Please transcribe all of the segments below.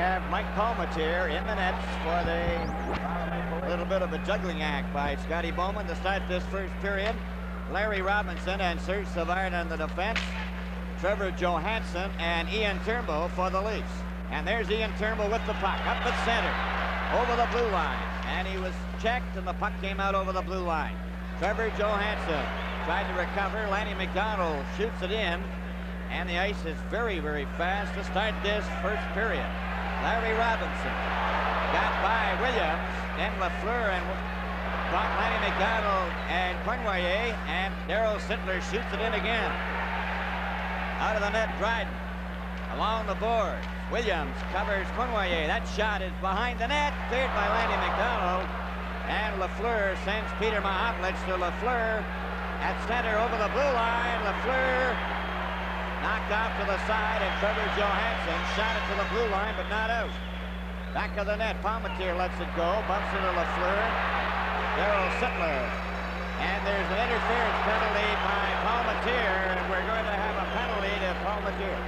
have Mike Palmatier in the nets for the little bit of a juggling act by Scotty Bowman to start this first period. Larry Robinson and Serge Savard on the defense. Trevor Johansson and Ian Turnbull for the Leafs. And there's Ian Turnbull with the puck up at center over the blue line. And he was checked and the puck came out over the blue line. Trevor Johansson tried to recover. Lanny McDonald shoots it in. And the ice is very, very fast to start this first period. Larry Robinson got by Williams, then Lafleur and Lanny McDonald and Cournoyer, and Darryl Sittler shoots it in again. Out of the net, Dryden along the boards. Williams covers Cournoyer. That shot is behind the net, cleared by Lanny McDonald, and Lafleur sends Peter Mahovlich to Lafleur at center over the blue line. Lafleur knocked off to the side, and Trevor Johansson shot it to the blue line, but not out. Back of the net, Palmatier lets it go, bumps into Lafleur. Darryl Sittler. And there's an interference penalty by Palmatier, and we're going to have a penalty to Palmatier.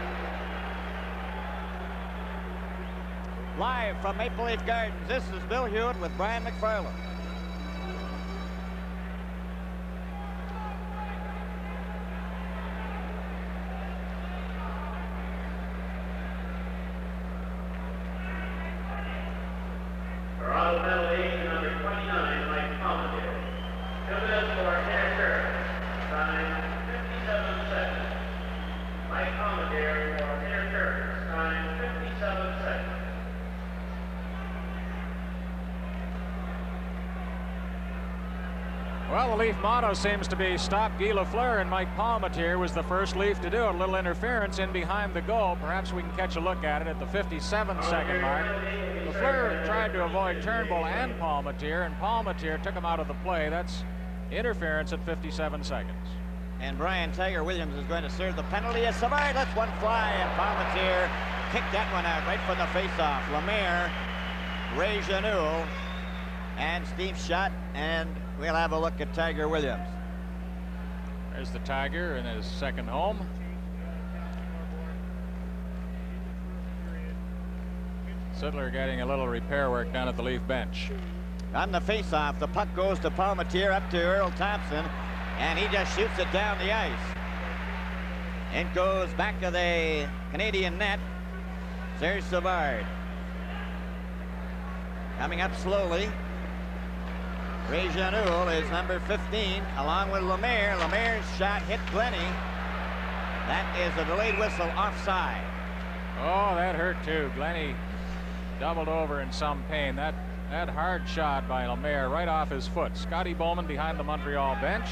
Live from Maple Leaf Gardens, this is Bill Hewitt with Brian McFarland. Well, the Leaf motto seems to be stop Guy Lafleur, and Mike Palmatier was the first Leaf to do it. A little interference in behind the goal. Perhaps we can catch a look at it at the 57-second mark. Lafleur tried to avoid Turnbull and Palmatier took him out of the play. That's interference at 57 seconds. And Brian Tiger Williams is going to serve the penalty as Savard lets one fly, and Palmatier kicked that one out right from the faceoff. Lemaire, Ray Janul, and Steve Schott, and we'll have a look at Tiger Williams. There's the Tiger in his second home. Sittler getting a little repair work down at the Leaf bench. On the faceoff, the puck goes to Palmatier up to Earl Thompson, and he just shoots it down the ice. It goes back to the Canadian net. Serge Savard coming up slowly. Ray Janul is number 15, along with Lemaire. Lemaire's shot hit Glennie. That is a delayed whistle offside. Oh, that hurt too. Glennie doubled over in some pain. That hard shot by Lemaire right off his foot. Scotty Bowman behind the Montreal bench.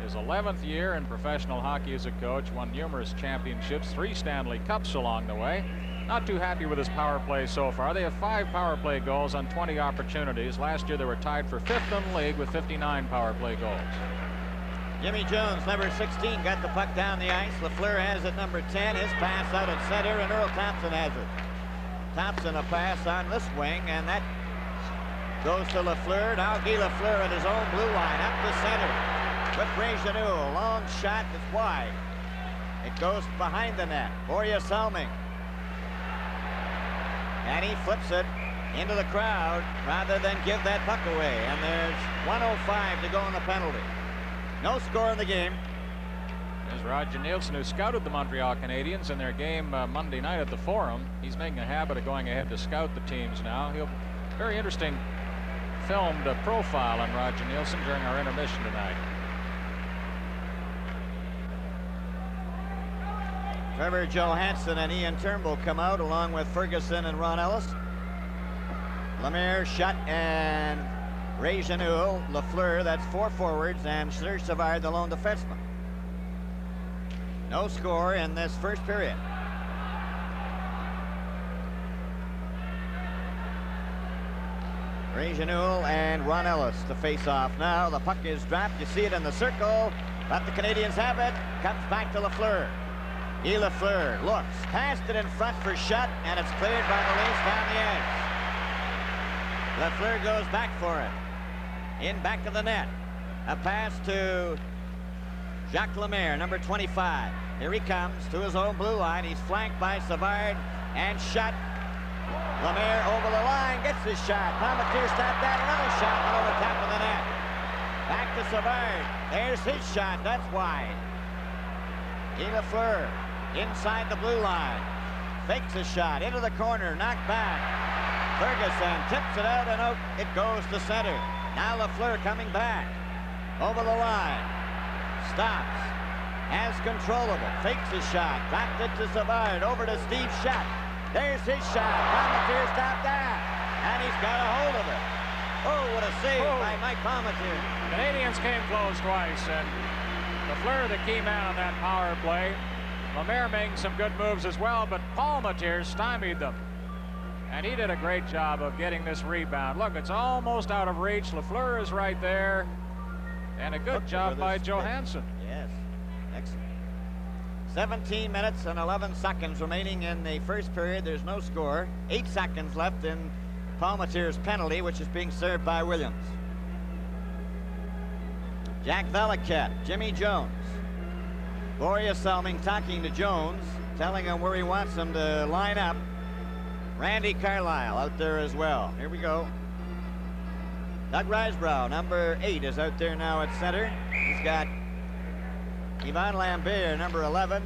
His 11th year in professional hockey as a coach, won numerous championships, 3 Stanley Cups along the way. Not too happy with his power play so far. They have 5 power play goals on 20 opportunities. Last year they were tied for 5th in the league with 59 power play goals. Jimmy Jones, number 16, got the puck down the ice. Lafleur has it, number 10. His pass out at center, and Earl Thompson has it. Thompson a pass on this wing, and that goes to Lafleur. Now Guy Lafleur at his own blue line, up the center with Ray Janul. Long shot that's wide. It goes behind the net. Borja Salming. And he flips it into the crowd rather than give that puck away. And there's 1:05 to go in the penalty. No score in the game. There's Roger Nielsen, who scouted the Montreal Canadiens in their game Monday night at the Forum. He's making a habit of going ahead to scout the teams now. Very interesting filmed profile on Roger Nielsen during our intermission tonight. Trevor Johansson and Ian Turnbull come out along with Ferguson and Ron Ellis. Lemaire, Schott, and Ray Janul, Lafleur, that's 4 forwards, and Serge Savard, the lone defenseman. No score in this first period. Ray Janul and Ron Ellis to face off now. The puck is dropped. You see it in the circle. Let the Canadians have it. Comes back to Lafleur. Guy Lafleur looks, passed it in front for Schott, and it's cleared by the Leafs down the ice. Lafleur goes back for it. In back of the net. A pass to Jacques Lemaire, number 25. Here he comes to his own blue line. He's flanked by Savard and Schott. Lemaire over the line, gets his shot. Palmatier stopped that, another shot went over top of the net. Back to Savard. There's his shot, that's wide. Guy Lafleur inside the blue line. Fakes a shot into the corner, knocked back. Ferguson tips it out and out it goes to center. Now Lafleur coming back. Over the line. Stops. Has control of it. Fakes a shot. Dropped it to Savard. Over to Steve Shutt. There's his shot. Palmatier stopped that. And he's got a hold of it. Oh, what a save by Mike Palmatier. Canadians came close twice, and Lafleur the key man on that power play. Lemaire making some good moves as well, but Palmatier stymied them. And he did a great job of getting this rebound. Look, it's almost out of reach. Lafleur is right there. And a good job by Johansson. Yes, excellent. 17 minutes and 11 seconds remaining in the first period. There's no score. 8 seconds left in Palmatier's penalty, which is being served by Williams. Jack Valiquette, Jimmy Jones. Borja Salming talking to Jones, telling him where he wants him to line up. Randy Carlyle out there as well. Here we go. Doug Risebrough, number 8, is out there now at center. He's got Yvon Lambert, number 11.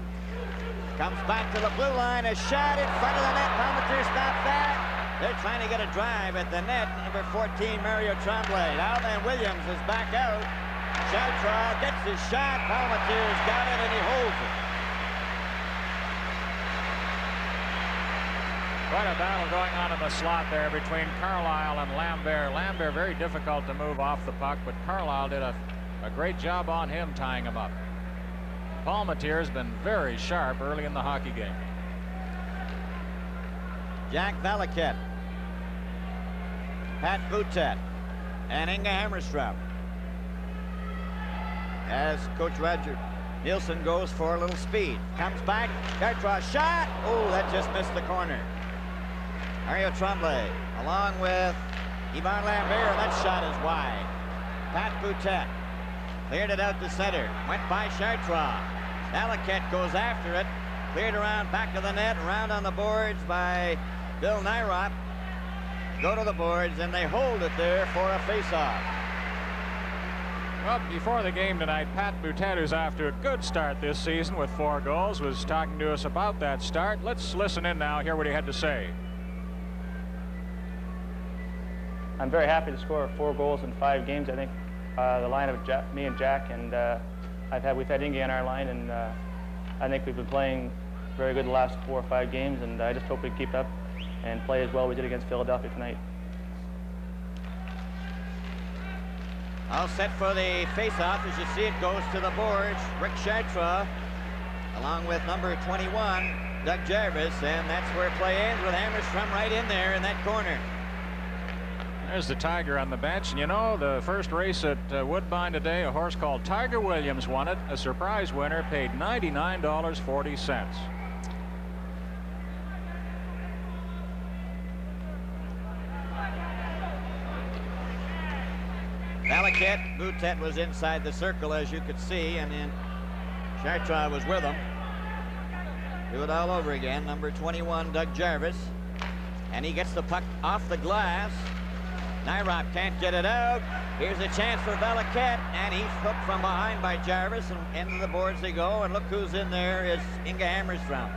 Comes back to the blue line, a shot in front of the net. Palmatier stops that. They're trying to get a drive at the net. Number 14, Mario Tremblay. Now then, Williams is back out. Chartrand gets his shot. Palmatier's got it, and he holds it. Quite a battle going on in the slot there between Carlyle and Lambert. Lambert very difficult to move off the puck, but Carlyle did a great job on him tying him up. Palmatier has been very sharp early in the hockey game. Jack Valiquette, Pat Boutet, and Inge Hammerstrom. As Coach Roger Nielsen goes for a little speed. Comes back, Chartrand shot. Oh, that just missed the corner. Mario Tremblay along with Yvon Lambert. That shot is wide. Pat Boutet cleared it out to center. Went by Chartrand. Valiquette goes after it. Cleared around back of the net. Around on the boards by Bill Nyrop. Go to the boards and they hold it there for a face-off. Well, before the game tonight, Pat Boutet, who's after a good start this season with 4 goals, was talking to us about that start. Let's listen in now, hear what he had to say. I'm very happy to score 4 goals in 5 games. I think the line of me and Jack, and we've had Inge on our line, and I think we've been playing very good the last 4 or 5 games, and I just hope we keep up and play as well as we did against Philadelphia tonight. All set for the face-off. As you see, it goes to the boards. Rick Chartrand, along with number 21, Doug Jarvis, and that's where play ends with Hammerstrom right in there in that corner. There's the Tiger on the bench, and you know, the first race at Woodbine today, a horse called Tiger Williams won it. A surprise winner, paid $99.40. Valiquette, Boutet was inside the circle, as you could see, and then Chartrand was with him. Do it all over again. Number 21, Doug Jarvis, and he gets the puck off the glass. Nyrop can't get it out. Here's a chance for Valiquette, and he's hooked from behind by Jarvis, and into the boards they go, and look who's in there is Inge Hammerstrom.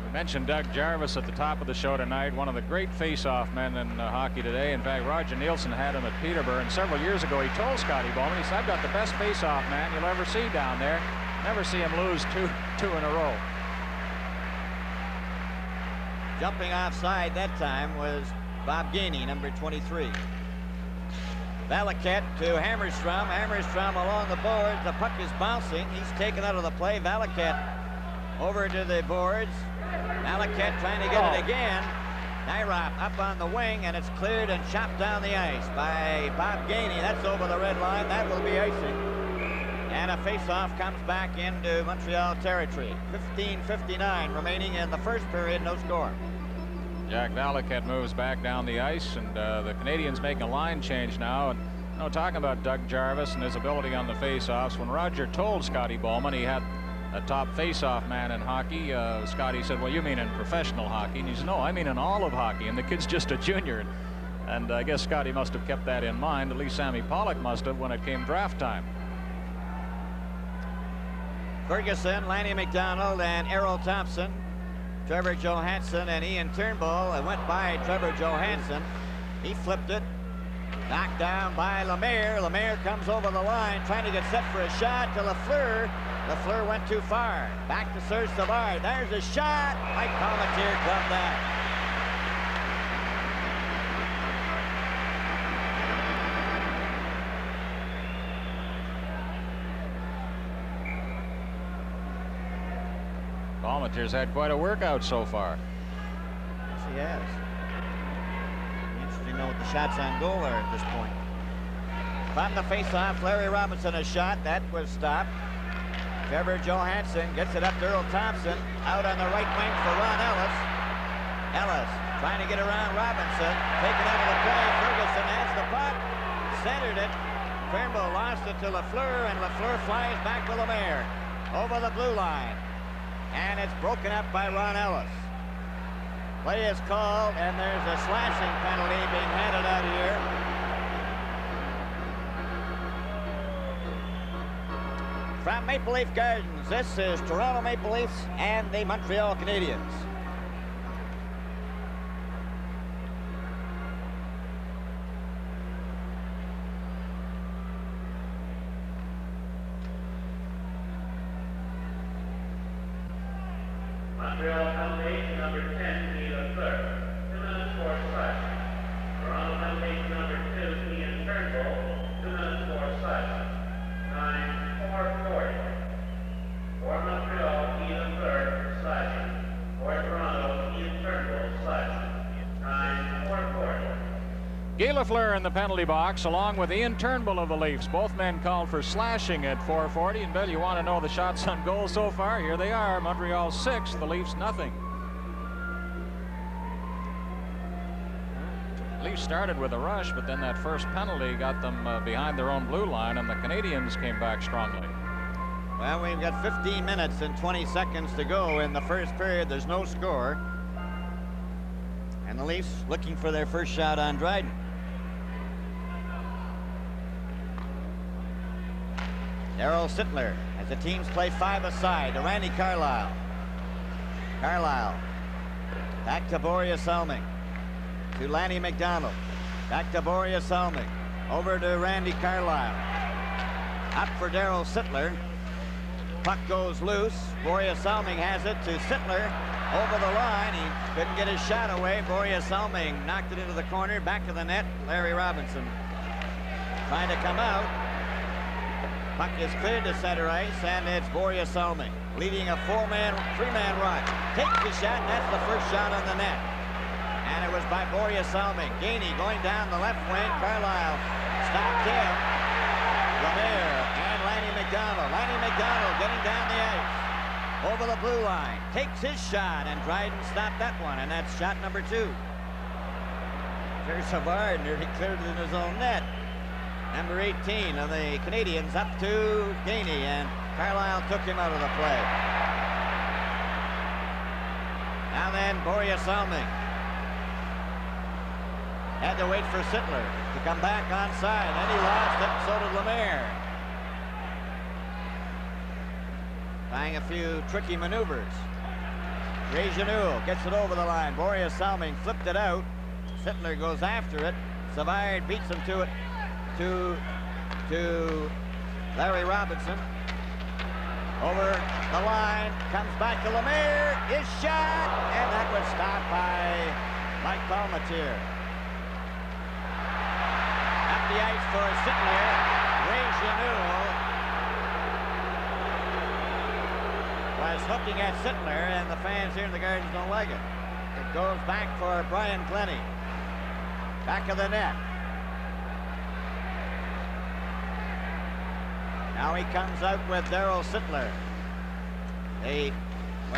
We mentioned Doug Jarvis at the top of the show tonight, one of the great face-off men in hockey today. In fact, Roger Nielsen had him at Peterborough, and several years ago he told Scotty Bowman, he said, I've got the best face-off man you'll ever see down there. Never see him lose two in a row. Jumping offside that time was Bob Gainey, number 23. Valiquette to Hammerstrom. Hammerstrom along the boards. The puck is bouncing. He's taken out of the play. Valiquette over to the boards. Valiquette trying to get it again. Nyrop up on the wing, and it's cleared and chopped down the ice by Bob Gainey. That's over the red line. That will be icing. And a face-off comes back into Montreal territory. 15:59 remaining in the first period. No score. Jack Valiquette moves back down the ice, and the Canadians making a line change now. And talking about Doug Jarvis and his ability on the face-offs, when Roger told Scotty Bowman he had a top face-off man in hockey. Scotty said, well, you mean in professional hockey? And he said, no, I mean in all of hockey. And the kid's just a junior. And I guess Scotty must have kept that in mind. At least Sammy Pollock must have when it came draft time. Ferguson, Lanny McDonald, and Errol Thompson, Trevor Johansson, and Ian Turnbull. It went by Trevor Johansson. He flipped it. Knocked down by Lemaire. Lemaire comes over the line, trying to get set for a shot to Lafleur. Lafleur went too far. Back to Serge Savard. There's a shot. Mike Palmetier gloved that. Palmetier's had quite a workout so far. Yes, he has. Interesting to know what the shots on goal are at this point. From the face-off, Larry Robinson a shot. That was stopped. Trevor Johansson gets it up to Earl Thompson. Out on the right wing for Ron Ellis. Ellis trying to get around Robinson. Taken out of the play. Ferguson has the puck. Centered it. Turnbull lost it to Lafleur, and Lafleur flies back to Lemaire. Over the blue line. And it's broken up by Ron Ellis. Play is called, and there's a slashing penalty being handed out here. From Maple Leaf Gardens, this is Toronto Maple Leafs and the Montreal Canadiens. Montreal penalty number 10, Neil Clerk. 2 minutes for slashing. Toronto penalty number 2, Ian Turnbull. 2 minutes for slashing. 9-4-40. For Montreal, Ian Clerk, slashing. For Toronto, Ian Turnbull, slashing. 9-4-40. Guy Lafleur in the penalty box, along with Ian Turnbull of the Leafs. Both men called for slashing at 4:40. And Bill, you want to know the shots on goal so far? Here they are. Montreal 6, the Leafs nothing. Leafs started with a rush, but then that first penalty got them behind their own blue line, and the Canadiens came back strongly. Well, we've got 15 minutes and 20 seconds to go in the first period. There's no score. And the Leafs looking for their first shot on Dryden. Darryl Sittler as the teams play 5 aside to Randy Carlyle. Carlyle back to Borje Salming. To Lanny McDonald. Back to Borje Salming. Over to Randy Carlyle. Up for Darryl Sittler. Puck goes loose. Borje Salming has it to Sittler. Over the line. He couldn't get his shot away. Borje Salming knocked it into the corner. Back to the net. Larry Robinson trying to come out. Puck is cleared to center ice, and it's Borje Salming leading a 3-man rush. Takes the shot, and that's the first shot on the net. And it was by Borje Salming. Gainey going down the left wing. Carlyle stopped him. Lemaire and Lanny McDonald. Lanny McDonald getting down the ice. Over the blue line. Takes his shot, and Dryden stopped that one, and that's shot number 2. Serge Savard nearly cleared it in his own net. Number 18 of the Canadiens up to Gainey, and Carlyle took him out of the play. Now then, Borje Salming had to wait for Sittler to come back onside. Then he lost it, and so did Lemaire. Trying a few tricky maneuvers. Rejeanu gets it over the line. Borje Salming flipped it out. Sittler goes after it. Savard beats him to it. To Larry Robinson. Over the line, comes back to Lemaire. His shot, and that was stopped by Mike Palmetier. Up the ice for Sittler. Rejeanu was hooking at Sittler, and the fans here in the Gardens don't like it. It goes back for Brian Glennie. Back of the net. Now he comes out with Darryl Sittler. We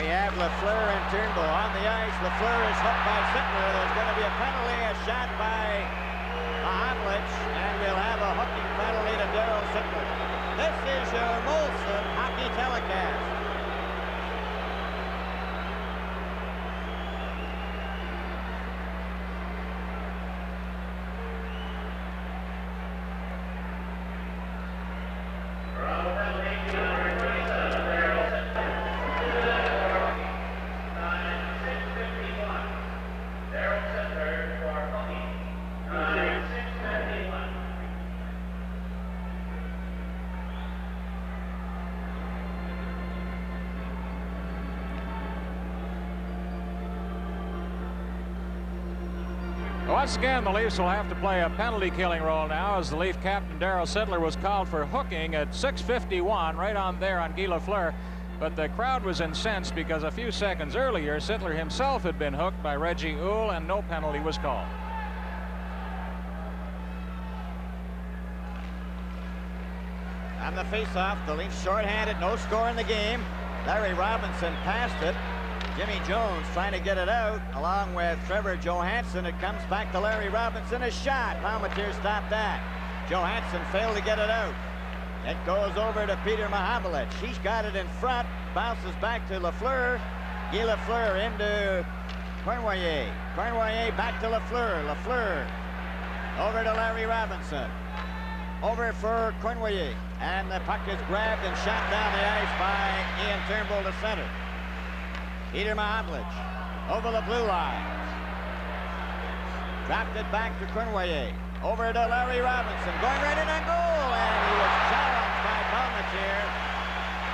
have Lafleur and Turnbull on the ice. Lafleur is hooked by Sittler. There's going to be a penalty, a shot by Mahamlich, and we'll have a hooking penalty to Darryl Sittler. This is your Molson hockey telecast. Once again, the Leafs will have to play a penalty killing role now, as the Leaf captain Darryl Sittler was called for hooking at 6:51 right on there on Guy Lafleur. But the crowd was incensed because a few seconds earlier, Sittler himself had been hooked by Reggie Uhl, and no penalty was called. On the face-off, the Leafs shorthanded, no score in the game. Larry Robinson passed it. Jimmy Jones trying to get it out, along with Trevor Johansson. It comes back to Larry Robinson. A shot. Palmateer stopped that. Johansson failed to get it out. It goes over to Peter Mahavlich. He's got it in front. Bounces back to Lafleur. Guy Lafleur into Cournoyer. Cournoyer back to Lafleur. Lafleur over to Larry Robinson. Over for Cournoyer. And the puck is grabbed and shot down the ice by Ian Turnbull to center. Peter Mahavlich over the blue line. Dropped it back to Cournoyer. Over to Larry Robinson. Going right in on goal. And he was challenged by Palmateer.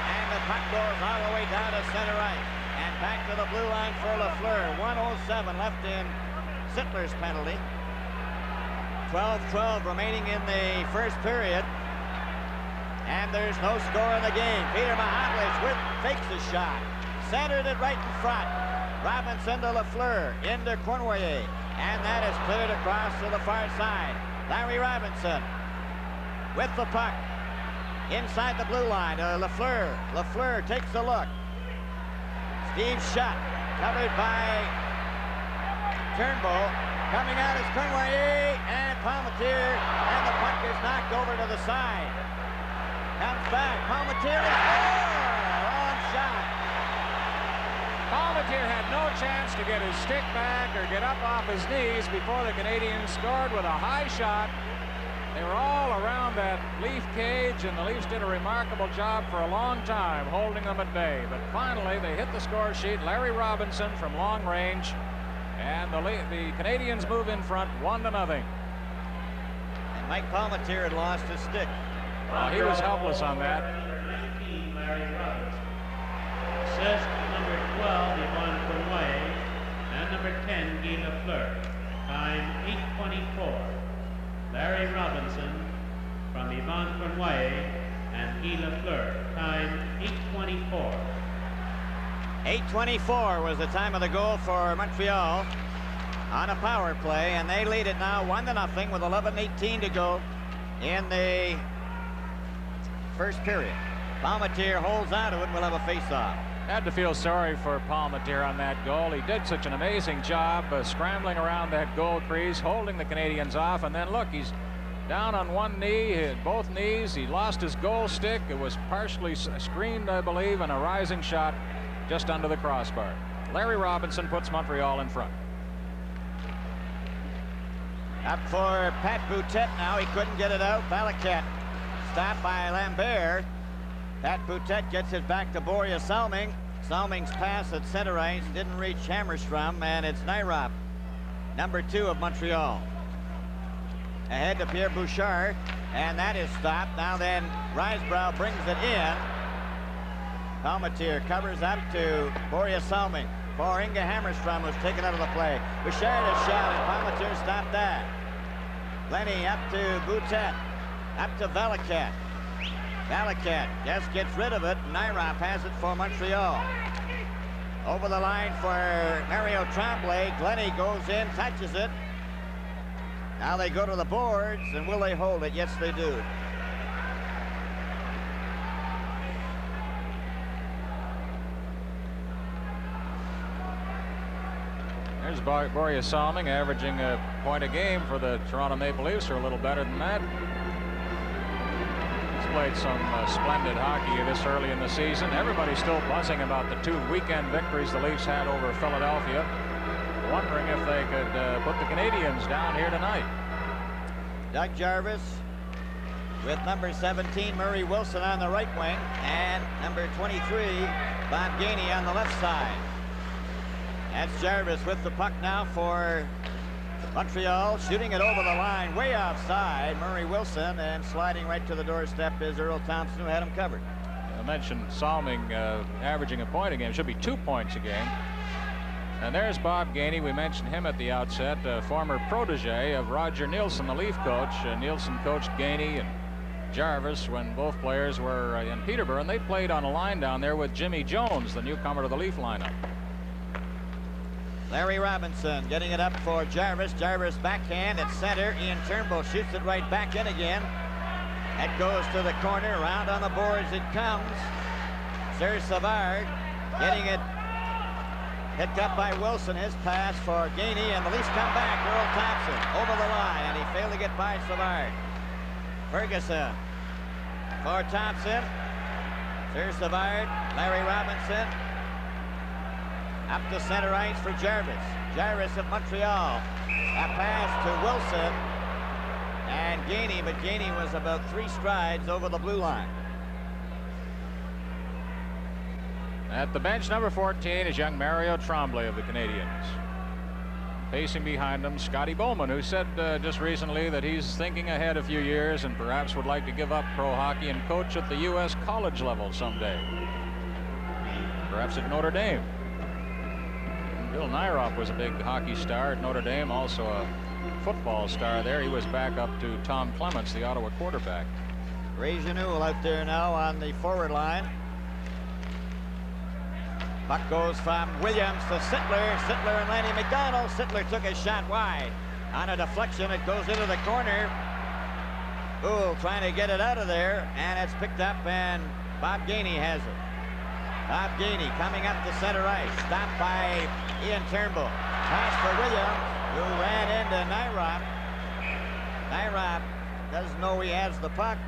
And the puck goes all the way down to center ice. And back to the blue line for Lafleur. 1:07 left in Sittler's penalty. 12-12 remaining in the first period. And there's no score in the game. Peter Mahavlich takes the shot. Centered it right in front. Robinson to Lafleur. Into Cournoyer. And that is cleared across to the far side. Larry Robinson with the puck. Inside the blue line. Lafleur. Lafleur takes a look. Steve Shutt. Covered by Turnbull. Coming out is Cournoyer and Palmateer. And the puck is knocked over to the side. Comes back. Palmateer is there. Long shot. Palmateer had no chance to get his stick back or get up off his knees before the Canadians scored with a high shot. They were all around that Leaf cage, and the Leafs did a remarkable job for a long time holding them at bay. But finally, they hit the score sheet. Larry Robinson from long range, and the Canadians move in front 1-0. And Mike Palmateer had lost his stick. He was helpless on that. Number 19, Larry Robinson. Assist number 12, Yvonne Cournoyer, and number 10, Guy Lafleur. Time 8:24. Larry Robinson from Yvonne Cournoyer and Guy Lafleur. Time 8:24. 8:24 was the time of the goal for Montreal on a power play, and they lead it now 1-0 with 11:18 to go in the first period. Palmateer holds on to it and will have a face-off. Had to feel sorry for Palmateer on that goal. He did such an amazing job scrambling around that goal crease, holding the Canadians off, and then look, he's down on one knee, both knees. He lost his goal stick. It was partially screened, I believe, and a rising shot just under the crossbar. Larry Robinson puts Montreal in front. Up for Pat Boutet now. He couldn't get it out. Balaket stopped by Lambert. Pat Boutet gets it back to Borja Salming. Salming's pass at center ice didn't reach Hammerstrom, and it's Nyrop, number 2 of Montreal. Ahead to Pierre Bouchard, and that is stopped. Now then, Risebrough brings it in. Palmateer covers up to Borja Salming. For Inge Hammerstrom was taken out of the play. Bouchard a shot, and Palmateer stopped that. Lenny up to Boutet. Up to Balaket. Balaket just gets rid of it. Nyrop has it for Montreal. Over the line for Mario Tremblay. Glennie goes in, touches it. Now they go to the boards, and will they hold it? Yes, they do. There's Borja Salming averaging a point a game for the Toronto Maple Leafs, or a little better than that. Played some splendid hockey this early in the season. Everybody's still buzzing about the 2 weekend victories the Leafs had over Philadelphia, wondering if they could put the Canadians down here tonight. Doug Jarvis with number 17 Murray Wilson on the right wing, and number 23 Bob Gainey on the left side. That's Jarvis with the puck now for Montreal, shooting it over the line, way offside. Murray Wilson, and sliding right to the doorstep is Earl Thompson, who had him covered. I mentioned Salming averaging a point a game. Should be 2 points a game. And there's Bob Gainey. We mentioned him at the outset, a former protege of Roger Nielsen, the Leaf coach. Nielsen coached Gainey and Jarvis when both players were in Peterborough, and they played on a line down there with Jimmy Jones, the newcomer to the Leaf lineup. Larry Robinson getting it up for Jarvis. Jarvis backhand at center. Ian Turnbull shoots it right back in again. That goes to the corner. Around on the boards it comes. Serge Savard getting it picked up by Wilson. His pass for Gainey, and the Leafs come back. Earl Thompson over the line, and he failed to get by Savard. Ferguson for Thompson. Serge Savard, Larry Robinson. Up to center ice for Jarvis. Jarvis of Montreal. A pass to Wilson and Gainey, but Gainey was about 3 strides over the blue line. At the bench, number 14 is young Mario Tremblay of the Canadiens. Pacing behind him, Scotty Bowman, who said just recently that he's thinking ahead a few years and perhaps would like to give up pro hockey and coach at the U.S. college level someday. Perhaps at Notre Dame. Bill Nyrop was a big hockey star at Notre Dame, also a football star there. He was back up to Tom Clements, the Ottawa quarterback. Ray Janoul out there now on the forward line. Puck goes from Williams to Sittler. Sittler and Lanny McDonald. Sittler took a shot wide. On a deflection, it goes into the corner. Ooh, trying to get it out of there, and it's picked up, and Bob Gainey has it. Bob Gainey coming up to center ice. Stopped by Ian Turnbull. Pass for Williams, who ran into Nyrop. Nyrop doesn't know he has the puck.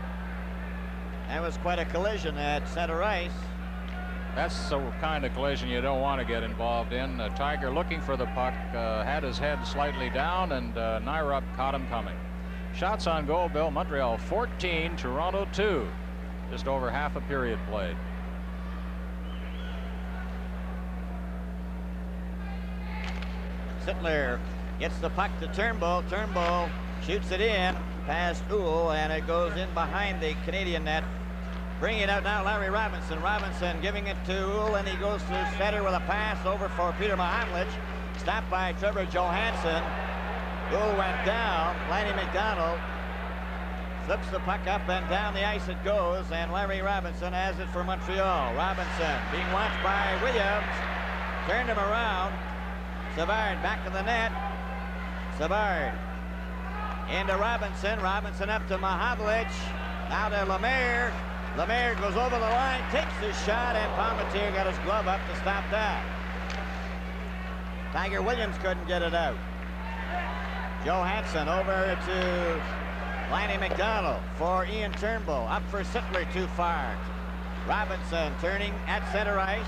That was quite a collision at center ice. That's the kind of collision you don't want to get involved in. Tiger looking for the puck, had his head slightly down, and Nyrop caught him coming. Shots on goal, Bill. Montreal 14, Toronto 2. Just over half a period played. Sittler gets the puck to Turnbull. Turnbull shoots it in past Uhl, and it goes in behind the Canadian net. Bringing it out now, Larry Robinson. Robinson giving it to Uhl, and he goes to center with a pass over for Peter Mahamlich. Stopped by Trevor Johansson. Uhl went down. Lanny McDonald flips the puck up, and down the ice it goes, and Larry Robinson has it for Montreal. Robinson being watched by Williams. Turned him around. Savard back to the net. Savard into Robinson. Robinson up to Mahamlich. Now to Lemaire. Lemaire goes over the line, takes his shot, and Palmatier got his glove up to stop that. Tiger Williams couldn't get it out. Johansson over to Lanny McDonald for Ian Turnbull. Up for Sittler, too far. Robinson turning at center ice.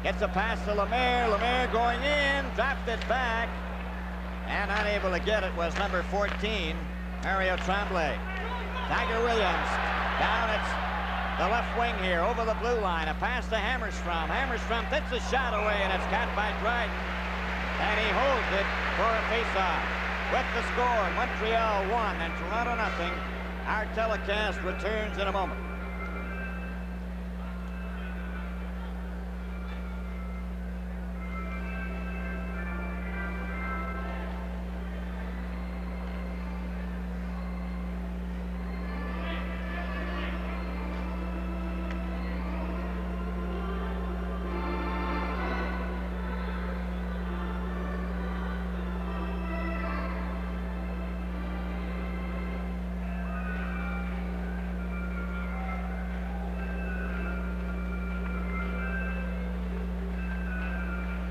Gets a pass to Lemaire. Lemaire going in, dropped it back, and unable to get it was number 14, Mario Tremblay. Tiger Williams down at the left wing here, over the blue line. A pass to Hammerstrom. Hammerstrom takes a shot away, and it's caught by Dryden. And he holds it for a faceoff. With the score, Montreal 1 and Toronto nothing. Our telecast returns in a moment.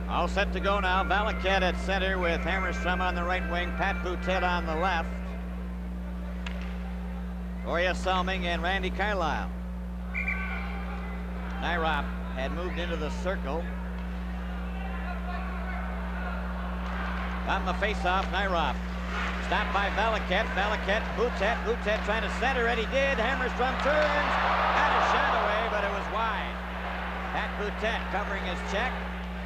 All set to go now. Valaket at center with Hammerstrom on the right wing, Pat Boutet on the left. Oria Salming and Randy Carlyle. Nyrop had moved into the circle. On the faceoff, Nyrop. Stopped by Valaket. Valaket, Boutet. Boutet trying to center it. He did. Hammerstrom turns. Had a shot away, but it was wide. Pat Boutet covering his check.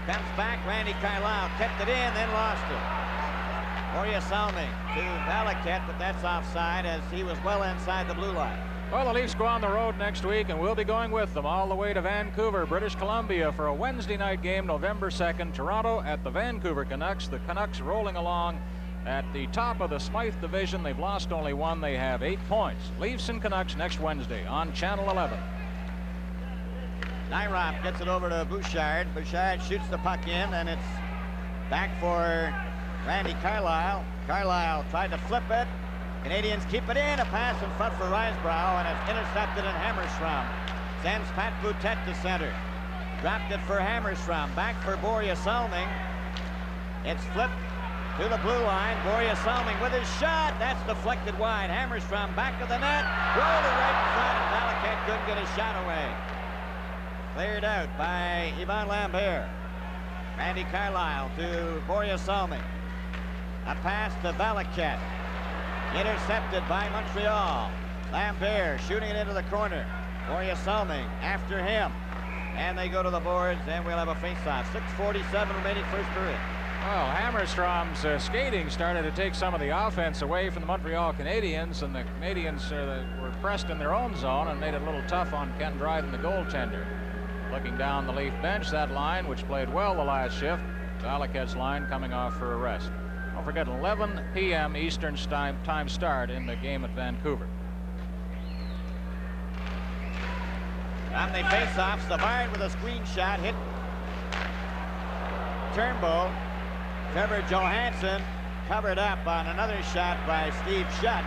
Comes back, Randy Carlyle kept it in, then lost it. Oria Salming to Valaket, but that's offside as he was well inside the blue line. Well, the Leafs go on the road next week, and we'll be going with them all the way to Vancouver, British Columbia, for a Wednesday night game, November 2nd. Toronto at the Vancouver Canucks. The Canucks rolling along at the top of the Smythe division. They've lost only one. They have 8 points. Leafs and Canucks next Wednesday on Channel 11. Nyrop gets it over to Bouchard. Bouchard shoots the puck in, and it's back for Randy Carlyle. Carlyle tried to flip it. Canadians keep it in. A pass in front for Risebrough, and it's intercepted in Hammerstrom. Sends Pat Boutet to center. Dropped it for Hammerstrom. Back for Borja Salming. It's flipped to the blue line. Borja Salming with his shot. That's deflected wide. Hammerstrom back of the net. Rolled it right in front, and Valaket couldn't get his shot away. Cleared out by Yvon Lambert. Randy Carlyle to Borja Salming. A pass to Valaket. Intercepted by Montreal. Lambert shooting it into the corner. Borja Salming after him. And they go to the boards, and we'll have a face-off. 6:47 remaining first period. Well, Hammerstrom's skating started to take some of the offense away from the Montreal Canadiens, and the Canadiens were pressed in their own zone and made it a little tough on Ken Dryden, the goaltender. Looking down the Leaf bench, that line, which played well the last shift, Valaket's line coming off for a rest. Don't forget, 11 p.m. Eastern time start in the game at Vancouver. On the face-off, Savard with a screen shot hit Turnbull. Trevor Johansson covered up on another shot by Steve Shutt.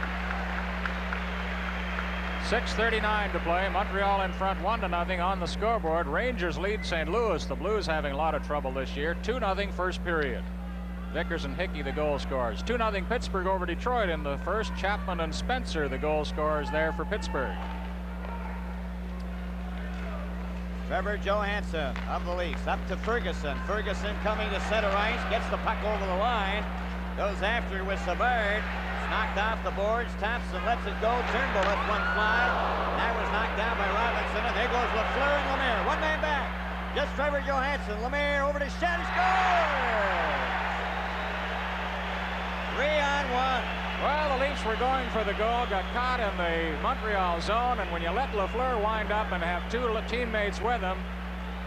6:39 to play. Montreal in front 1-0 on the scoreboard. Rangers lead St. Louis. The Blues having a lot of trouble this year. 2-0 first period. Vickers and Hickey the goal scorers. 2-0 Pittsburgh over Detroit in the first. Chapman and Spencer the goal scorers there for Pittsburgh. Trevor Johansson of the Leafs up to Ferguson. Ferguson coming to center ice, gets the puck over the line, goes after with Savard. It's knocked off the boards. Thompson lets it go. Turnbull lets one fly. That was knocked down by Robinson, and there goes Lafleur and Lemaire. One man back. Just Trevor Johansson. Lemaire over to Shutt. He scores! 3-on-1. Well, the Leafs were going for the goal, got caught in the Montreal zone, and when you let Lafleur wind up and have two teammates with him,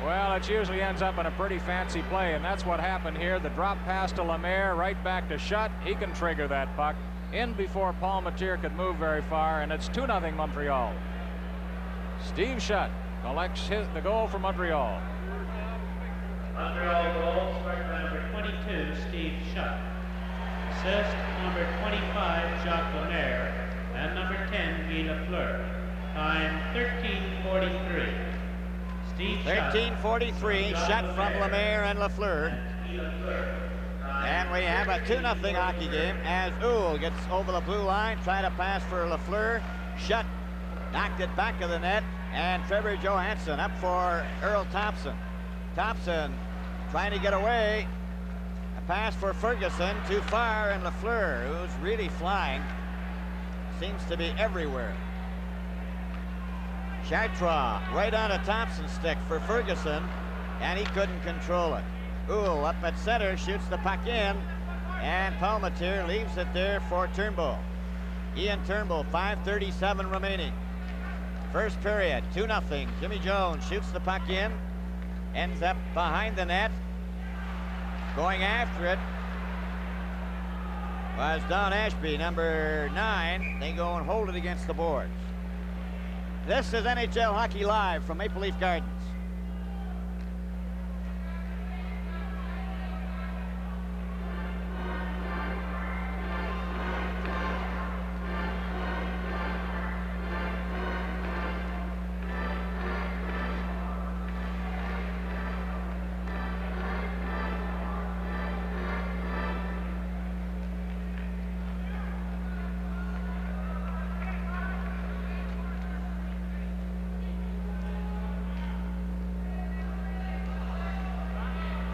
well, it usually ends up in a pretty fancy play, and that's what happened here. The drop pass to Lemaire, right back to Shutt. He can trigger that puck in before Paul Matier could move very far, and it's 2-0 Montreal. Steve Shutt collects the goal for Montreal. Montreal goal scored by number 22, Steve Shutt. Assist number 25, Jacques Lemaire, and number 10, Guy Lafleur. Time 13:43. Steve Shutt. 13:43, Shutt from Lemaire and Lafleur. And we have a 2-0 hockey game as Uhl gets over the blue line, trying to pass for Lafleur. Shutt knocked it back of the net, and Trevor Johansson up for Earl Thompson. Thompson trying to get away. Pass for Ferguson, too far, and Lafleur, who's really flying, seems to be everywhere. Chartrand right on a Thompson stick for Ferguson, and he couldn't control it. Uhl up at center, shoots the puck in, and Palmatier leaves it there for Turnbull. Ian Turnbull, 5:37 remaining. First period, 2-0. Jimmy Jones shoots the puck in, ends up behind the net. Going after it was Don Ashby, number 9. They go and hold it against the boards. This is NHL Hockey Live from Maple Leaf Gardens.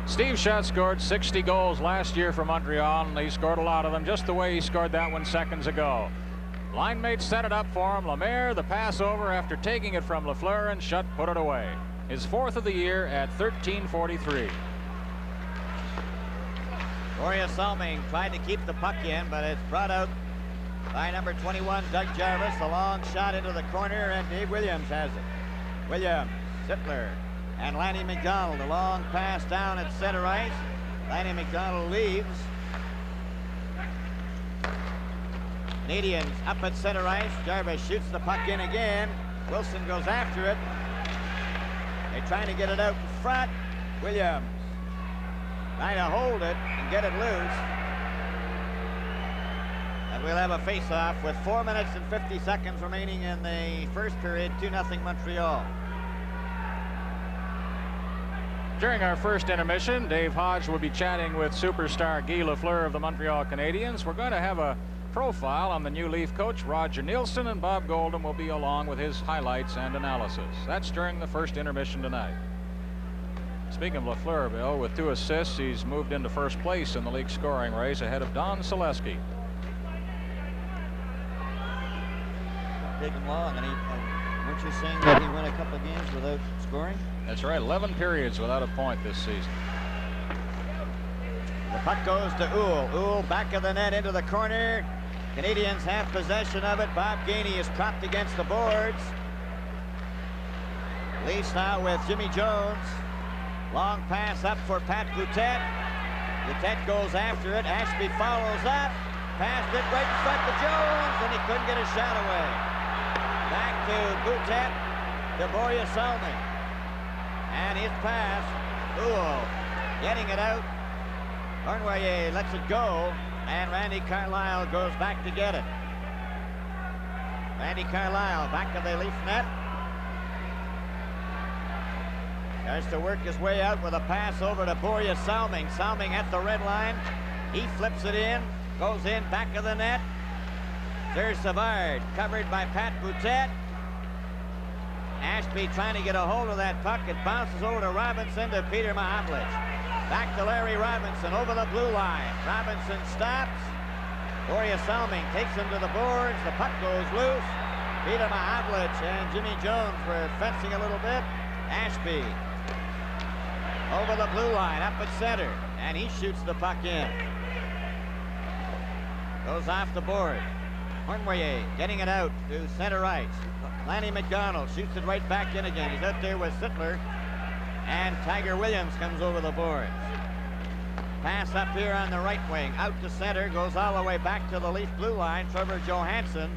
Steve Shutt scored 60 goals last year for Montreal, and he scored a lot of them just the way he scored that one seconds ago. Line mates set it up for him. Lemaire, the pass over after taking it from Lafleur, and Shutt put it away. His 4th of the year at 13:43. Borja Salming tried to keep the puck in, but it's brought out by number 21, Doug Jarvis. A long shot into the corner, and Dave Williams has it. Williams, Sittler, and Lanny McDonald. A long pass down at center ice. Lanny McDonald leaves. Canadians up at center ice. Jarvis shoots the puck in again. Wilson goes after it. They're trying to get it out in front. Williams trying to hold it and get it loose. And we'll have a face-off with 4 minutes and 50 seconds remaining in the first period. 2-0 Montreal. During our first intermission, Dave Hodge will be chatting with superstar Guy Lafleur of the Montreal Canadiens. We're going to have a profile on the new Leaf coach, Roger Nielsen, and Bob Golden will be along with his highlights and analysis. That's during the first intermission tonight. Speaking of Lafleur, Bill, with 2 assists, he's moved into first place in the league scoring race ahead of Don Selesky. Take him long, and weren't you saying that he went a couple of games without scoring? That's right, 11 periods without a point this season. The puck goes to Uhl. Uhl back of the net into the corner. Canadians have possession of it. Bob Gainey is propped against the boards. Leafs now with Jimmy Jones. Long pass up for Pat Boutet. Boutet goes after it. Ashby follows up. Passed it right in front to Jones, and he couldn't get a shot away. Back to Boutet, to Borja Salming. And his pass, Uhl getting it out. Bernway lets it go, and Randy Carlyle goes back to get it. Randy Carlyle back of the Leaf net. Tries to work his way out with a pass over to Borja Salming. Salming at the red line. He flips it in, goes in back of the net. There's Savard, covered by Pat Boutet. Ashby trying to get a hold of that puck. It bounces over to Robinson, to Peter Mahavlich. Back to Larry Robinson over the blue line. Robinson stops. Borja Salming takes him to the boards. The puck goes loose. Peter Mahavlich and Jimmy Jones were fencing a little bit. Ashby over the blue line, up at center, and he shoots the puck in. Goes off the board. Hornboyer getting it out to center ice. Lanny McDonald shoots it right back in again. He's out there with Sittler. And Tiger Williams comes over the boards. Pass up here on the right wing. Out to center. Goes all the way back to the Leaf blue line. Trevor Johansson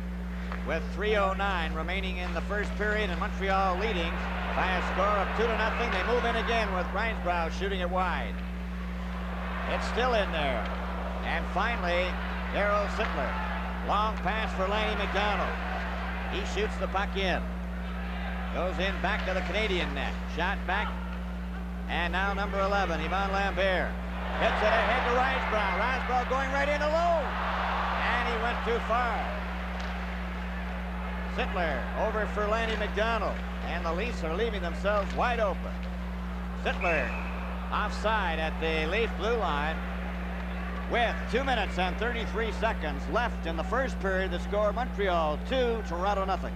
with 3:09 remaining in the first period. And Montreal leading by a score of 2-0. They move in again with Reinsbrough shooting it wide. It's still in there. And finally, Darryl Sittler. Long pass for Lanny McDonald. He shoots the puck in. Goes in back to the Canadian net. Shot back. And now number 11, Yvon Lambert. Hits it ahead to Reinsbrough. Reinsbrough going right in alone. And he went too far. Sittler over for Lanny McDonald. And the Leafs are leaving themselves wide open. Sittler offside at the Leaf blue line. With 2 minutes and 33 seconds left in the first period, the score Montreal 2, Toronto 0.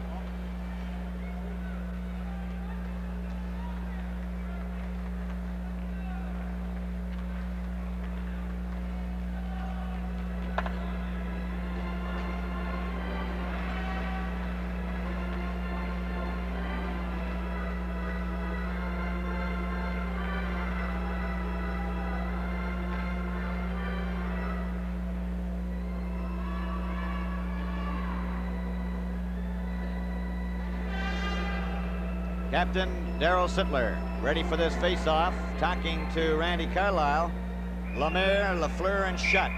Captain Darryl Sittler ready for this face-off, talking to Randy Carlyle. Lemaire, Lafleur, and Schutt.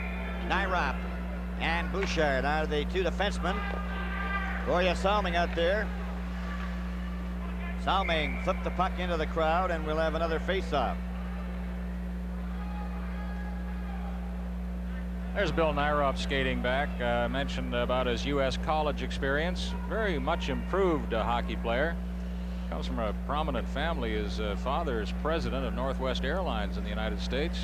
Nyrop and Bouchard are the 2 defensemen. Borja Salming out there. Salming flipped the puck into the crowd, and we'll have another face-off. There's Bill Nyrop skating back. Mentioned about his U.S. college experience. Very much improved hockey player. Comes from a prominent family. His father is president of Northwest Airlines in the United States.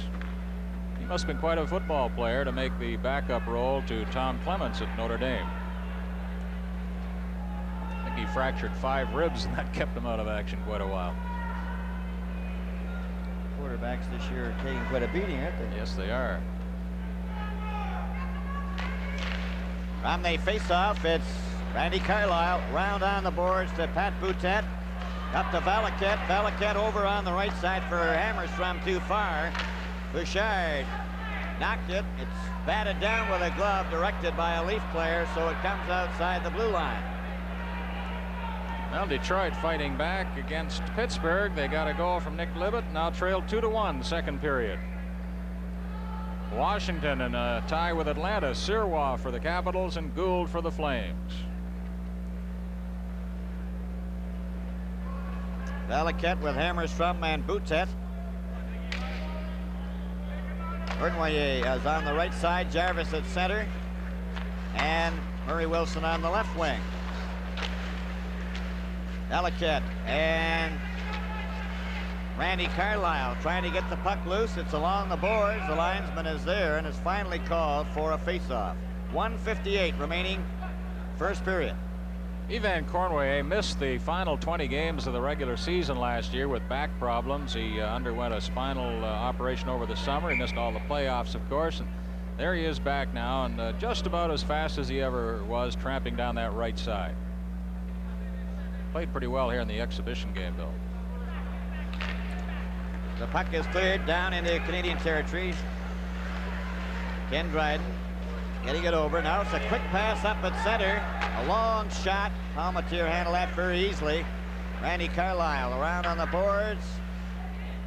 He must have been quite a football player to make the backup role to Tom Clements at Notre Dame. I think he fractured 5 ribs, and that kept him out of action quite a while. Quarterbacks this year are taking quite a beating, aren't they? Yes, they are. From the face-off, it's Randy Carlisle round on the boards to Pat Boutet. Up to Valaket. Valaket over on the right side for Hammerstrom too far. Bouchard knocked it. It's batted down with a glove directed by a Leaf player, so it comes outside the blue line. Well, Detroit fighting back against Pittsburgh. They got a goal from Nick Libet, now trailed 2-1 second period. Washington in a tie with Atlanta. Sirois for the Capitals and Gould for the Flames. Valaket with Hammerstrom and Boutet. Cournoyer is on the right side, Jarvis at center, and Murray Wilson on the left wing. Valaket and Randy Carlisle trying to get the puck loose. It's along the boards. The linesman is there and is finally called for a face-off. 1:58 remaining first period. Evan Cournoyer missed the final 20 games of the regular season last year with back problems. He underwent a spinal operation over the summer. He missed all the playoffs, of course, and there he is back now, and just about as fast as he ever was, tramping down that right side. Played pretty well here in the exhibition game, though. The puck is cleared down into Canadian territory. Ken Dryden getting it over. Now it's a quick pass up at center. A long shot. Palmatier handled that very easily. Randy Carlisle around on the boards.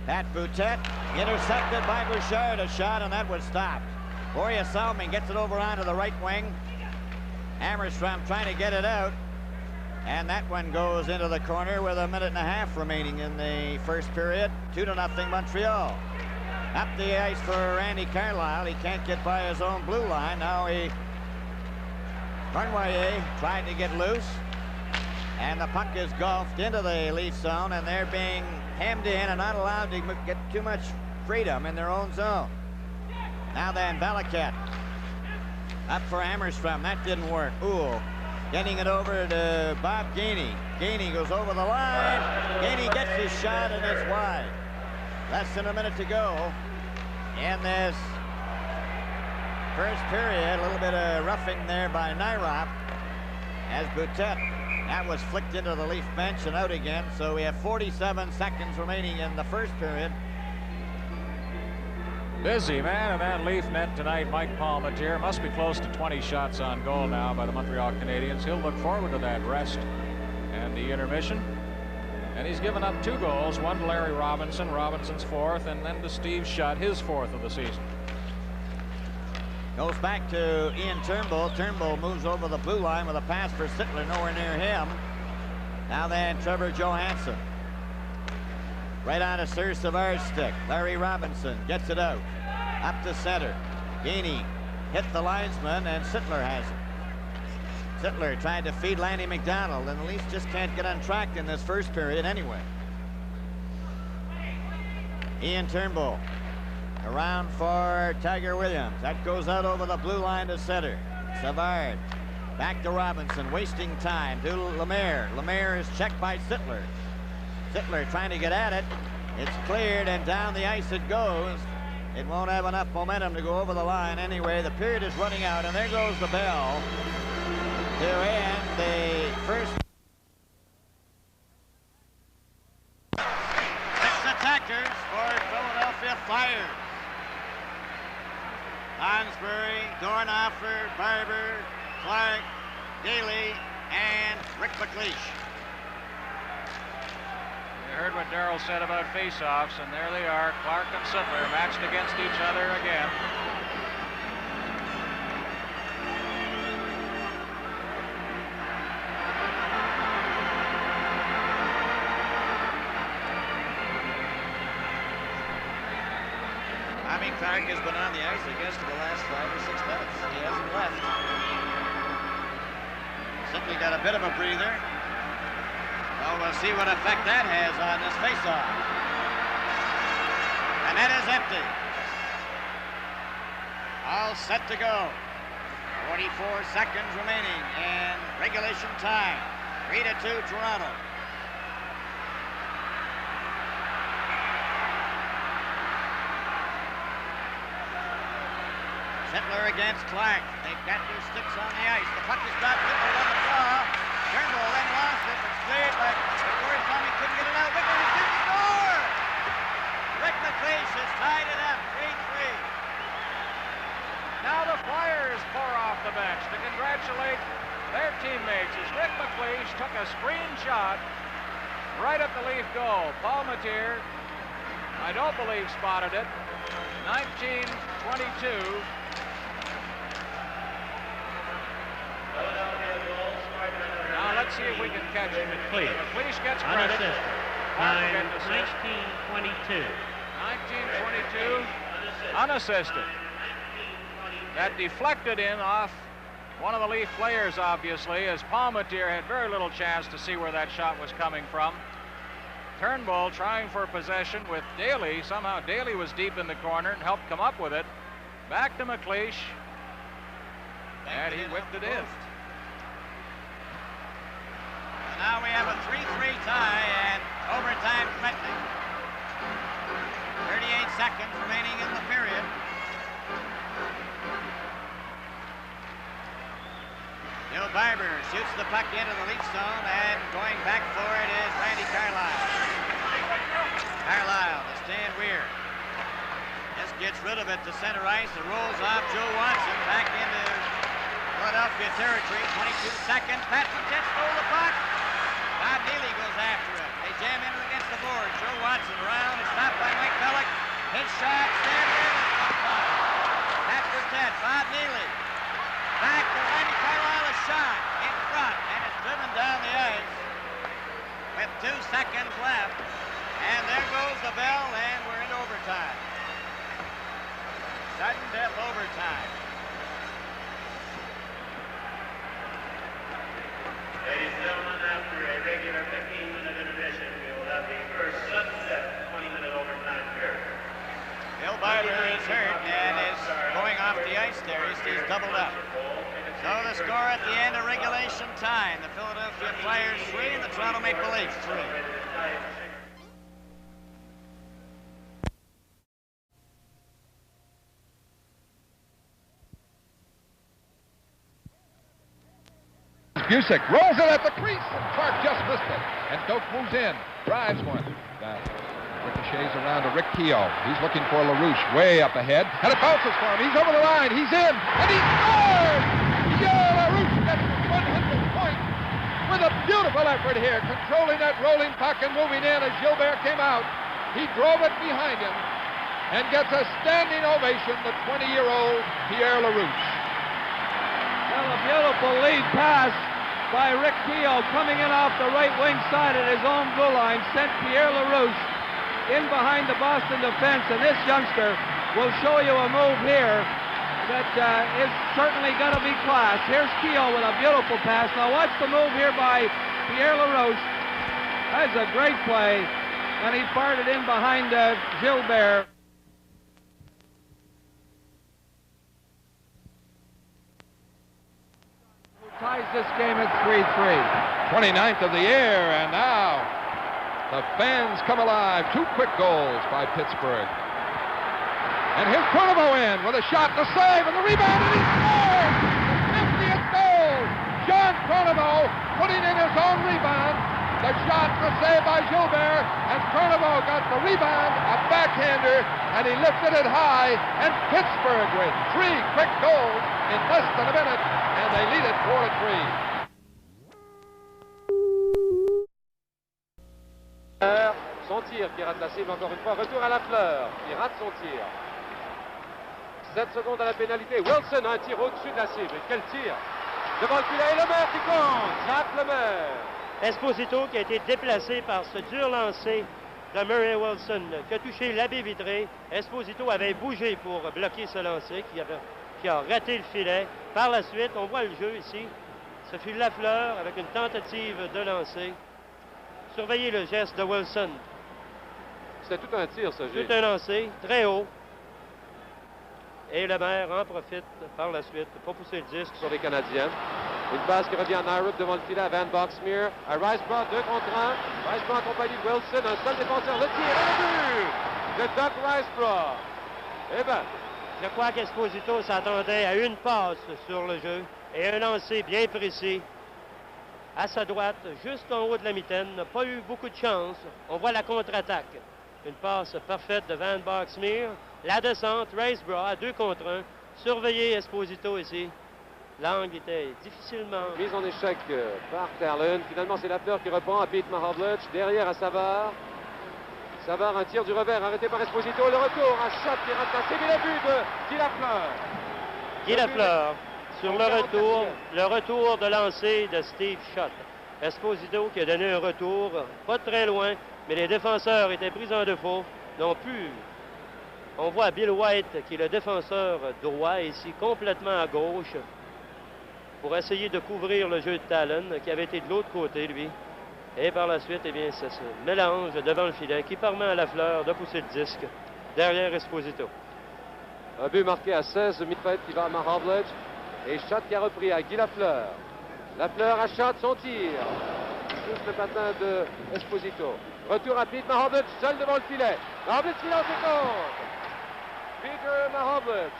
Pat Boutet intercepted by Bouchard. A shot, and that was stopped. Borja Salming gets it over onto the right wing. Hammerstrom trying to get it out. And that one goes into the corner with 1.5 minutes remaining in the first period. 2-0 Montreal. Up the ice for Randy Carlisle. He can't get by his own blue line. Now Cournoyer tried to get loose. And the puck is golfed into the Leaf zone, and they're being hemmed in and not allowed to get too much freedom in their own zone. Now then, Valaket. Up for Hammerstrom. That didn't work. Ooh. Getting it over to Bob Gainey. Gainey goes over the line. Gainey gets his shot, and it's wide. Less than a minute to go in this first period. A little bit of roughing there by Nyrop as Boutet. That was flicked into the Leaf bench and out again. So we have 47 seconds remaining in the first period. Busy man in that Leaf net tonight, Mike Palmatier. Must be close to 20 shots on goal now by the Montreal Canadiens. He'll look forward to that rest and the intermission. And he's given up 2 goals, one to Larry Robinson, Robinson's 4th, and then to Steve Shutt, his 4th of the season. Goes back to Ian Turnbull. Turnbull moves over the blue line with a pass for Sittler, nowhere near him. Now then, Trevor Johansson. Right on a Sir Savard's stick. Larry Robinson gets it out. Up to center. Gainey hit the linesman, and Sittler has it. Sittler tried to feed Lanny McDonald, and the Leafs just can't get on track in this first period anyway. Ian Turnbull around for Tiger Williams. That goes out over the blue line to center. Savard back to Robinson, wasting time to Lemaire. Lemaire is checked by Sittler. Sittler trying to get at it. It's cleared, and down the ice it goes. It won't have enough momentum to go over the line anyway. The period is running out, and there goes the bell to end the first. 6 attackers for Philadelphia Flyers. Hansberry, Dornhofer, Barber, Clark, Daly, and Rick McLeish. You heard what Darrell said about face-offs, and there they are. Clark and Sittler matched against each other again. Clark has been on the ice, I guess, for the last 5 or 6 minutes. He hasn't left. Simply got a bit of a breather. Well, we'll see what effect that has on this faceoff. The net is empty. All set to go. 44 seconds remaining in regulation time. 3-2 Toronto. Sittler against Clark. They've got their sticks on the ice. The puck is dropped. Sittler on the draw. Turnbull then lost it, but cleared, but before his time he couldn't get it out. Wickler is in the door! Rick McLeish has tied it up, 3-3. Now the Flyers pour off the bench to congratulate their teammates as Rick McLeish took a screen shot right at the Leaf goal. Paul Matier, I don't believe, spotted it. 1922. Now let's see if we can catch him. McLeish gets credit. Time 1922. 1922, unassisted. That deflected in off one of the Leaf players, obviously, as Palmatier had very little chance to see where that shot was coming from. Turnbull trying for possession with Daly. Somehow Daly was deep in the corner and helped come up with it. Back to McLeish, and he whipped it in. Now we have a 3-3 tie and overtime threatening. 38 seconds remaining in the period. Bill Barber shoots the puck into the Leaf zone, and going back for it is Randy Carlyle. Carlyle to Stan Weir. Just gets rid of it to center ice. It rolls off Joe Watson back into Philadelphia territory. 22 seconds. Pat Paquette stole the puck. Bob Neely goes after it. They jam in against the board. Joe Watson around. It's stopped by Mike Bellick. His shot. Stan Weir is on top. Pat Paquette. Bob Neely. Back to Randy Carlyle. A shot in front. And it's driven down the ice with 2 seconds left. And there goes the bell, and we're in overtime. Sudden death overtime. Ladies and gentlemen, after a regular 15-minute intermission, we will have the first sudden death 20-minute overtime period. Bill Barber is hurt and is going off the ice there. He's doubled up. So the score at the end of regulation time, the Philadelphia Flyers 3 and the Toronto Maple Leafs 3. Busick rolls it at the crease, and Clark just missed it. And Doak moves in, drives one. That ricochets around to Rick Keogh. He's looking for LaRouche way up ahead, and it bounces for him. He's over the line. He's in, and he scores! Yeah, LaRouche gets his 100th point with a beautiful effort here, controlling that rolling puck and moving in as Gilbert came out. He drove it behind him and gets a standing ovation, the 20-year-old Pierre LaRouche. Well, a beautiful lead pass by Rick Keogh coming in off the right wing side at his own blue line, sent Pierre LaRouche in behind the Boston defense, and this youngster will show you a move here that is certainly going to be class. Here's Keogh with a beautiful pass. Now watch the move here by Pierre LaRouche. That's a great play, and he fired it in behind Gilbert. Ties this game at 3-3. 29th of the year, and now the fans come alive. 2 quick goals by Pittsburgh. And here's Pronovo in with a shot, the save, and the rebound, and he scores! The 50th goal! John Pronovo putting in his own rebound. The shot, the save by Gilbert, and Pronovo got the rebound, a backhander, and he lifted it high, and Pittsburgh wins. 3 quick goals in less than a minute, and they lead it 4-3. Son tir qui est rattracible encore une fois. Retour à la fleur. Il rate son tir. 7 secondes à la pénalité. Wilson a un tir au-dessus de la cible. Quel tir! Devant le filet, Lemaire qui compte. Jacques Lemaire. Esposito qui a été déplacé par ce dur lancer de Murray Wilson qui a touché la baie vitrée. Esposito avait bougé pour bloquer ce lancer qui a raté le filet. Par la suite, on voit le jeu ici. Ce fut Lafleur avec une tentative de lancer. Surveillez le geste de Wilson. C'était tout un tir, ce jeu. Tout un lancer, très haut. Et Lemaire en profite par la suite pour pousser le disque. Sur les Canadiens. Une passe qui revient à Nyrup devant le filet à Van Boxmeer. À Riceborough, 2 contre 1. Riceborough en compagnie de Wilson. Un seul défenseur. Le tir et le but de Doug Riceborough. Eh bien, Je crois qu'Esposito s'attendait à une passe sur le jeu et un lancer bien précis à sa droite, juste en haut de la mitaine. N'a pas eu beaucoup de chance. On voit la contre-attaque. Une passe parfaite de Van Boxmeer. La descente, Raceborough à 2 contre 1. Surveillez Esposito ici. L'angle était difficilement... Mise en échec par Terlen. Finalement, c'est Lafleur qui reprend à Pete Maravlich. Derrière à Savard. Savard, un tir du revers arrêté par Esposito. Le retour à Schott qui rate la série. Le but de Guy Lafleur. Guy Lafleur sur le retour de lancer de Steve Schott. Esposito qui a donné un retour pas très loin, mais les défenseurs étaient pris en défaut, n'ont pu. On voit Bill White qui est le défenseur droit ici, complètement à gauche, pour essayer de couvrir le jeu de Talon qui avait été de l'autre côté, lui. Et par la suite, eh bien, ça se mélange devant le filet qui permet à Lafleur de pousser le disque derrière Esposito. Un but marqué à 16, Mitfeld qui va à Maravlich. Et Schott qui a repris à Guy Lafleur. Lafleur à Schott, son tir. Juste le patin de Esposito. Retour rapide, Maravlich seul devant le filet. Maravlich qui lance et compte. Peter Maravlich.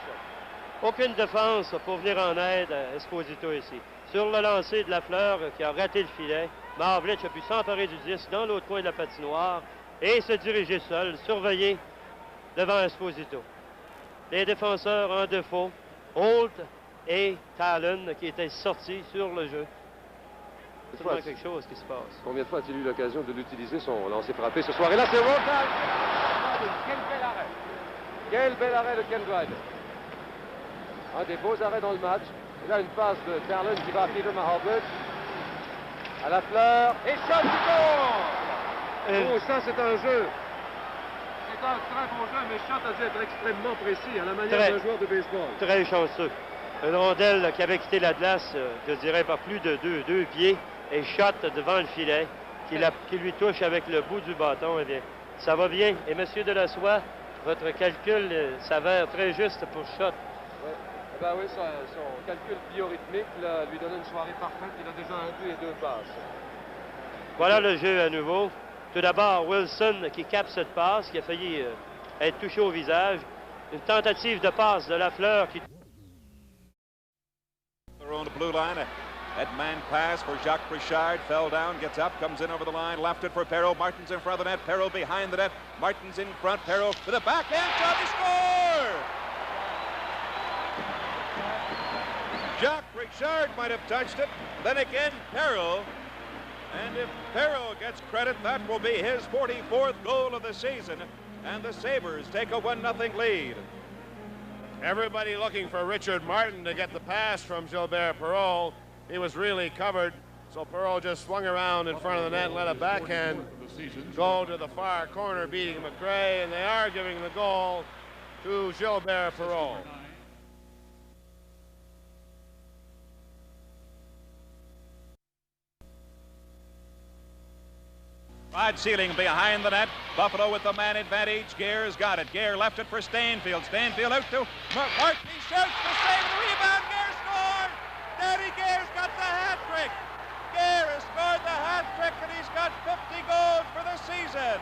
Aucune défense pour venir en aide à Esposito ici. Sur le lancer de Lafleur qui a raté le filet, Maravlich a pu s'emparer du disque dans l'autre coin de la patinoire et se diriger seul, surveillé devant Esposito. Les défenseurs en défaut, Holt et Talon qui étaient sortis sur le jeu. C'est vraiment quelque chose qui se passe. Combien de fois a-t-il eu l'occasion de l'utiliser son lancer frappé ce soir? Et là, c'est Walter. Quel bel arrêt. Quel bel arrêt de Ken Dryden. Un des beaux arrêts dans le match. Et là, une passe de Talon qui va à Peter Maravlich. À Lafleur. Et Schott qui compte. Oh, ça, c'est un jeu. C'est un très bon jeu, mais Schott a dû être extrêmement précis à la manière d'un joueur de baseball. Très chanceux. Une rondelle qui avait quitté la glace, je dirais pas plus de deux pieds, et Schott devant le filet, qui lui touche avec le bout du bâton. Eh bien, ça va bien. Et monsieur Delassoy, votre calcul s'avère très juste pour Schott. Ouais. Eh ben oui, son calcul biorhythmique là, lui donne une soirée parfaite. Il a déjà un but et 2 passes. Voilà le jeu à nouveau. Tout d'abord, Wilson qui capte cette passe, qui a failli être touché au visage. Une tentative de passe de Lafleur qui... On the blue line, a head-man pass for Jacques Richard, fell down, gets up, comes in over the line, left it for Perreault. Martin's in front of the net, Perreault behind the net, Martin's in front, Perreault with a backhand shot, he score! Jacques Richard might have touched it, then again Perreault, and if Perreault gets credit, that will be his 44th goal of the season, and the Sabres take a 1-0 lead. Everybody looking for Richard Martin to get the pass from Gilbert Perreault. He was really covered, so Perreault just swung around in front of the net and let a backhand go to the far corner, beating McRae, and they are giving the goal to Gilbert Perreault. Rod Sealing behind the net. Buffalo with the man advantage. Gehr's got it. Gehr left it for Stainfield. Stainfield out to Martin. He shoots the save. The rebound. Gehr scored. Danny Gehr's got the hat trick. Gehr has scored the hat trick, and he's got 50 goals for the season.